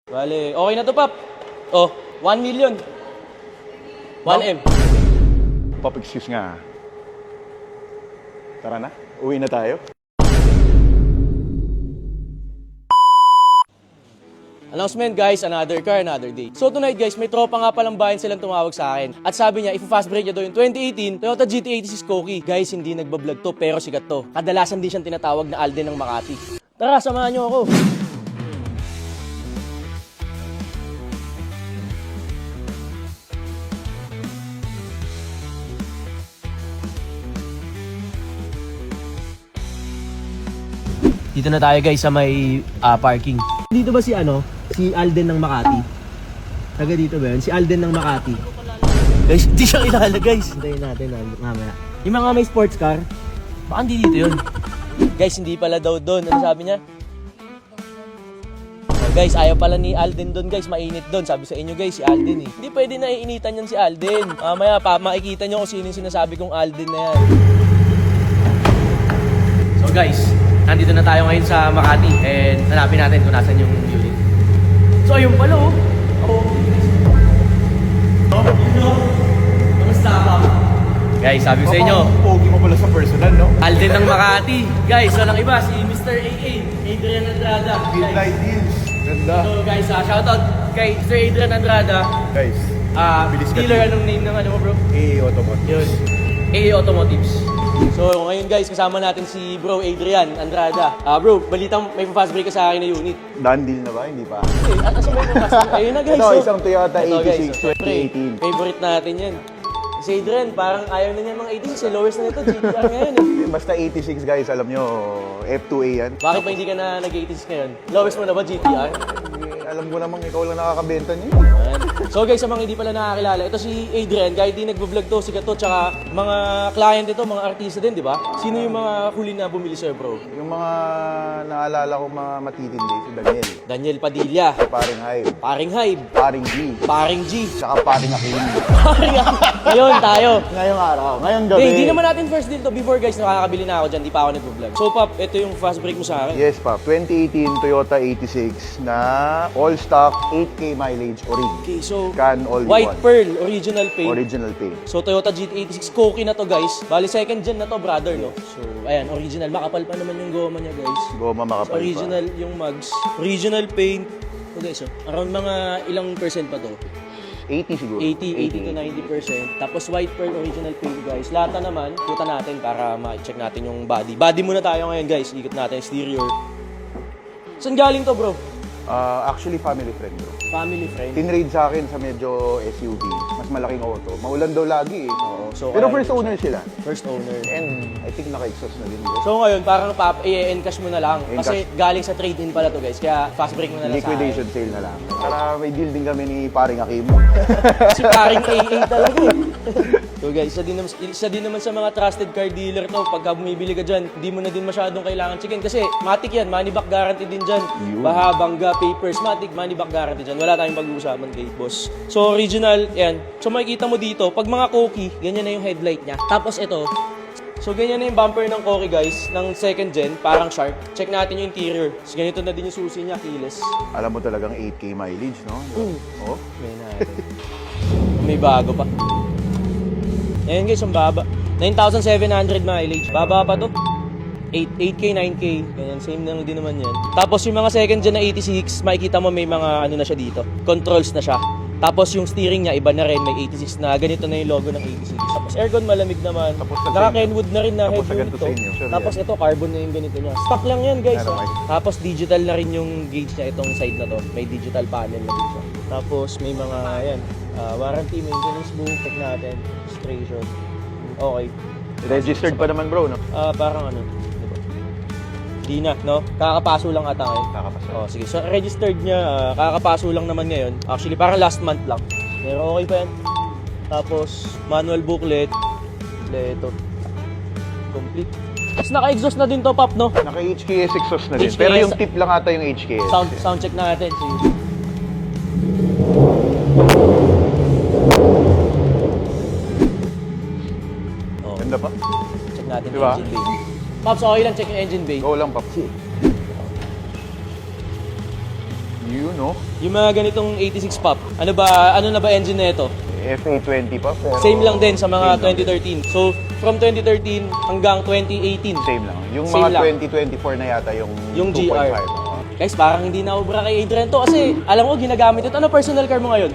Bale, okay na to, Pap. Oh, 1 million. 1M. Pop, excuse nga. Tara na, uwi na tayo. Announcement guys, another car, another day. So tonight guys, may tropa nga palang bayan silang tumawag sa akin. At sabi niya, if-fast break niya daw yung 2018 Toyota GT86 Koki. Guys, hindi nagbablog to pero sikat to. Kadalasan din siyang tinatawag na Alden ng Makati. Tara, samahan niyo ako. Dito na tayo guys sa may parking. Dito ba si si Alden ng Makati? Taga dito ba yun? Si Alden ng Makati. Guys, hindi siya kilala guys. Hintayin natin mamaya. Yung mga may sports car, baka hindi dito yun. Guys, hindi pala daw doon. Ano sabi niya? Oh, guys, ayaw pala ni Alden doon guys. Mainit doon. Sabi sa inyo guys, si Alden eh. Hindi pwede na iinitan yan si Alden. Mamaya makikita nyo kung sino yung sinasabi kong Alden na yan. So guys, nandito na tayo ngayon sa Makati and hanapin natin kung nasan yung unit. So ayun pala oh. Kamusta ka? Guys, sabi ko sa inyo, Pogi mo pala sa personal, no? Alden ng Makati. Guys, walang iba, si Mr. AA, Adrian Andrada. Midnight deals. Ganda. So guys, shoutout kay Sir Adrian Andrada. Guys, bilis ka Dealer, din. anong name ng mo bro? AA Automotive. Yun, AA Automotives. So ngayon guys, kasama natin si bro Adrian Andrada. Bro, balitang may fast break ka sa akin na unit. Done deal na ba? Hindi pa. At asa may fast break? Ayun na guys. Ito, oh. isang Toyota Ito, guys, 86 syempre, 2018. favorite natin yan. Si Adrian, parang ayaw na niya mga 86. Eh, lowest na nito, GTR ngayon eh. Basta 86 guys, alam nyo, F2A yan. Bakit ba hindi ka na nag-86 ngayon? Lowest mo na ba, GTR? Alam ko namang ikaw lang nakakabenta niyo. Ayan. So guys, sa mga hindi pala nakakilala, ito si Adrian, kahit di nagbo-vlog to, sikat to, tsaka mga client ito, mga artista din, di ba? Sino yung mga huli na bumili sa'yo, bro? Yung mga naalala ko mga matitindi, si Daniel, Daniel Padilla, paring Hype, Paring Hybe, paring G, Paring G, tsaka paring Akin. Paring Ngayon tayo. Ngayong araw, ngayong gabi. Hey, hindi naman natin first deal to. Before guys, nakakabili na ako dyan, di pa ako nagbo-vlog. So Pop, ito yung fast break mo sa akin. Yes pa, 2018 Toyota 86 na all stock 8K mileage orig. Okay, so Can all you White want. Pearl, original paint. Original paint. So Toyota GT86 Koki na to guys. Bali second gen na to brother no. So ayan, original. Makapal pa naman yung goma niya guys. Goma makapal pa. Original yung mugs. Original paint. So guys, around mga ilang percent pa to? 80 siguro. 80 to 90%. Tapos White Pearl original paint guys. Lata naman, puta natin para ma-check natin yung body. Body muna tayo ngayon guys. Ikot natin exterior. Saan galing to bro? Actually, family friend bro. Family friend. Tinrade sa akin sa medyo SUV. Mas malaking auto. Maulan daw lagi eh. Oo, so Pero kaya- first owner sila. First owner. And I think naka-exhaust na din bro. So ngayon, parang i-encash mo na lang. Kasi Encash. galing sa trade-in pala to guys. Kaya fast break mo na lang Liquidation sale na lang. Para may deal din kami ni paring Akim. Si paring AA talaga eh. So guys, isa din naman sa mga trusted car dealer to. Pagka bumibili ka dyan, hindi mo na din masyadong kailangan chicken. Kasi matik yan, money back guarantee din dyan. Yun. Baha, bangga, papers, matik, money back guarantee dyan. Wala tayong pag-uusapan kay boss. So original, yan. So makikita mo dito, pag mga Koki, ganyan na yung headlight niya. Tapos ito, so ganyan na yung bumper ng Koki guys, ng second gen, parang sharp. Check natin yung interior. So ganito na din yung susi niya, keyless. Alam mo talagang 8K mileage, no? Oh. May natin. May bago pa. Ayan guys, ang baba. 9,700 mileage. Baba pa to. 8K, 9K. Ganyan, same lang din naman yan. Tapos yung mga second gen na 86, makikita mo may mga ano na siya dito. Controls na siya. Tapos yung steering niya, iba na rin. May 86 na. Ganito na yung logo ng 86. Tapos aircon malamig naman. Tapos na Naka-Kenwood na rin na Tapos head agad unit to to. sa inyo, sure Tapos yan. ito, carbon na yung ganito niya. Stock lang yan guys. Pero ah. may- Tapos digital na rin yung gauge niya. Itong side na to. May digital panel na din siya. Tapos may mga, ayan, warranty, maintenance book, check natin, registration. Okay. Registered pa naman bro, no? Parang ano, diba? Di na, no? Kakapaso lang ata ngayon. Kakapasa. Oh, sige. So, registered niya, kakapaso lang naman ngayon. Actually, parang last month lang. Pero okay pa yan. Tapos, manual booklet. Ito. Complete. Tapos naka-exhaust na din to, Pop, no? Naka-HKS exhaust na din. HKS. Pero yung tip lang ata yung HKS. Sound check natin. Sige. Oh, Ganda pa. check natin Diba? yung engine bay. Pops, okay lang check yung engine bay. Go lang, Paps. Yun. no? Yung mga ganitong 86 pop, ano na ba engine na ito? FA20 pa, pero... Same lang din sa mga Same lang 2013. So, from 2013 hanggang 2018. Same lang. Yung Same mga lang. 2024 na yata yung Yung 2.5. GR. Guys, parang hindi na obra kay Adrian to kasi alam ko ginagamit ito. Ano personal car mo ngayon?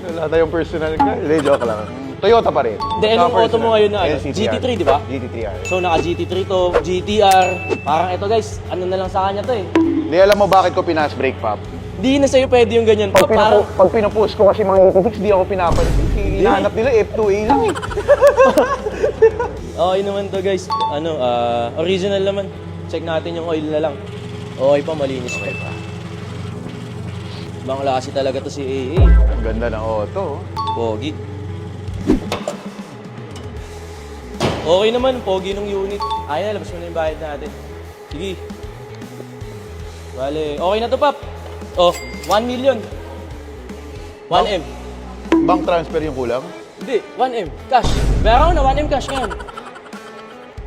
Wala tayong personal car. Hindi, joke lang. Toyota pa rin. Hindi, anong auto mo ngayon na ano? GT3, di ba? GT3R. So, naka GT3 to, GTR. Parang ito guys, ano na lang sa kanya to eh. Hindi, alam mo bakit ko pinas brake pop? Di na sa'yo pwede yung ganyan. Parang, Pag pinupost ko kasi mga 86, di ako pinapansin. Hinahanap nila F2A lang eh. okay naman to guys. Original naman. Check natin yung oil na lang. Okay pa, malinis pa. Ibang klase talaga to si AA. Ang ganda ng auto. Pogi. Okay naman, pogi ng unit. Ay na, labas mo na yung bayad natin. Sige. Bale, okay na to, Pap. Oh, 1 million. 1M. Bank transfer yung kulang? Hindi, 1M. Cash. Bayaran ko na, 1M cash ngayon.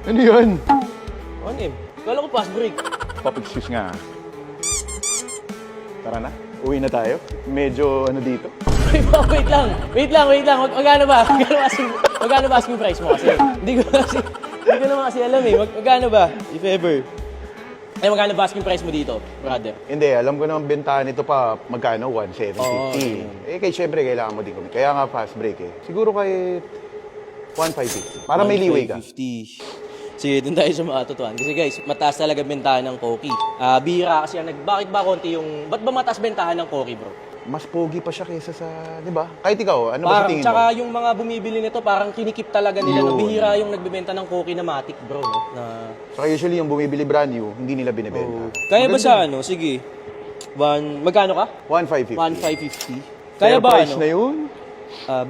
Ano yun? 1M. Kala ko pass break. Pop-excuse nga. Tara na, uwi na tayo. Medyo ano dito. Wait lang. Magkano ba? Magkano ba asking price mo kasi? Hindi ko naman kasi alam eh. Magkano ba? If ever. Ay, magkano ba asking price mo dito, brother? Hindi, alam ko naman bentahan nito pa magkano, 1,750. Oo, kay syempre kailangan mo din kami. Kaya nga fast break eh. Siguro kahit 1,550. Para may leeway ka. 150. Sige, dun tayo sa mga totoan. Kasi guys, mataas talaga bentahan ng Koki. Bihira kasi bakit ba konti yung... Ba't ba mataas bentahan ng Koki, bro? Mas pogi pa siya kaysa sa, di ba? Kahit ikaw, ano ba sa Parang, tingin tsaka mo? yung mga bumibili nito, parang kinikip talaga nila. No? Yun. Bihira yung nagbebenta ng Koki na Matic, bro. No? Na... Saka usually yung bumibili brand new, hindi nila binibenta. Kaya ba sa ano? Sige. Magkano ka? 1,550. 1,550. Kaya Fair ba price ano? na yun?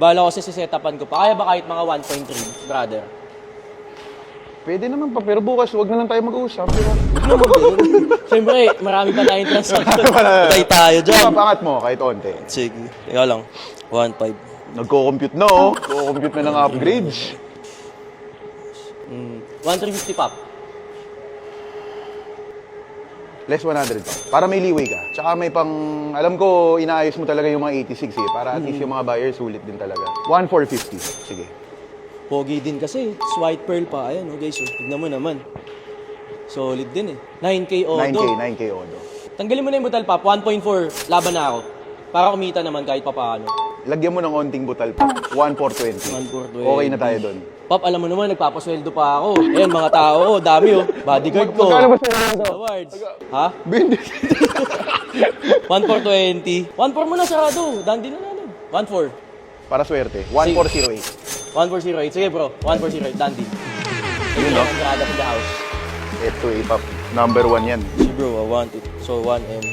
Bala ko sa setapan ko pa. Kaya ba kahit mga 1.3, brother? Pwede naman pa, pero bukas wag na lang tayo mag-uusap, di ba? Siyempre, marami pa tayong transaction. Patay tayo dyan. Pangat mo, kahit onte. Sige. Teka lang. 1.5. Nagko-compute na, oh. Nagko-compute na ng upgrades. 1,350 pop. Less 100 pa. Para may leeway ka. Tsaka may pang... Alam ko, inaayos mo talaga yung mga 86 eh. Para at least yung mga buyers, sulit din talaga. 1,450. Sige. Pogi din kasi. White pearl pa. Ayan, oh, guys. Oh. Tignan mo naman. Solid din eh. 9K Odo. 9K Odo. Tanggalin mo na yung butal pop. 1.4. Laban na ako. Para kumita naman kahit pa paano. Lagyan mo ng onting butal pa. 1,420. 1,420. Okay na tayo doon. Pop, alam mo naman, nagpapasweldo pa ako. Ayan, mga tao, oh, dami oh. Bodyguard ko. Magkano ba sweldo? Awards. Ha? Bindi. 1,420. 1,4 mo na sarado. Dandi na natin. 1,4. Para swerte. 1,408. 1,408. Sige bro, 1,408. Dandi. Yun, no? Ang of the house. F2A pop. Number 1 yan. Si bro, I want it. So, 1M.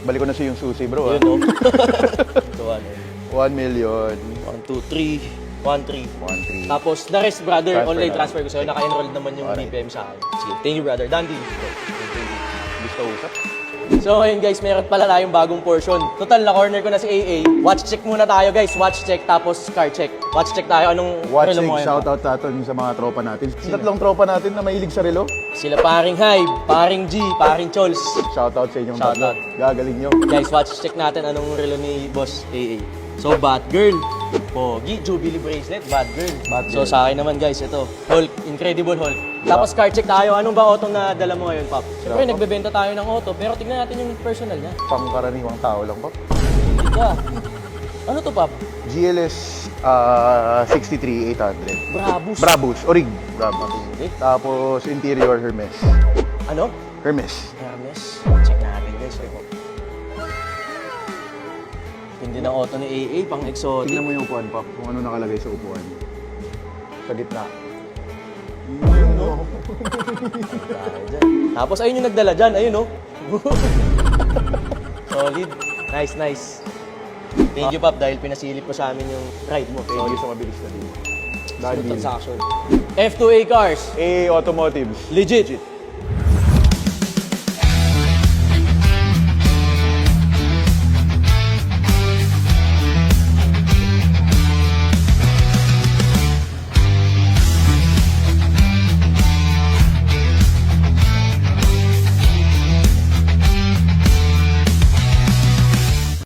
Balik ko na sa yung susi, bro. Yun, no? So, 1M. 1 million. 1, 2, 3. 1-3. 1,300. Tapos, the rest, brother, Transfer online na. transfer ko sa'yo. Naka-enroll naman yung Alright. BPM sa akin. Sige, thank you, brother. Dandi. Gusto usap? So, ayun guys, meron pala tayong bagong portion. Total, na-corner ko na si AA. Watch check muna tayo, guys. Watch check, tapos car check. Watch check tayo. Anong relo Watching, mo ngayon? shoutout natin sa mga tropa natin. Tatlong tropa natin na mahilig sa relo. Sila paring Hive, paring G, paring Chols. Shoutout sa inyong Shoutout. tatlo. Gagaling nyo. Guys, watch check natin anong relo ni Boss AA. So, Batgirl. Pogi, Jubilee bracelet, Batgirl. Batgirl. So, sa akin naman guys, ito. Hulk, Incredible Hulk. Tapos car check tayo. Anong ba auto na dala mo ngayon, Pop? Siyempre, nagbebenta tayo ng auto, pero tignan natin yung personal niya. Pangkaraniwang tao lang, pop. Hindi ka. Ano to, Pop? GLS 63800. Brabus. Brabus. Orig. Brabus. Okay. Tapos interior Hermes. Ano? Hermes. Hermes. Check natin guys. Hindi ng auto ni AA, pang exotic. Tingnan mo yung upuan, pop. Kung ano nakalagay sa upuan. Sa gitna. Tayo dyan. Tapos ayun yung nagdala dyan. Ayun oh. Solid. Nice, nice. Thank you, Pop, dahil pinasilip mo sa amin yung ride mo. Thank you sa mabilis na din. Smooth transaction. F2A cars. A Automotives. Legit.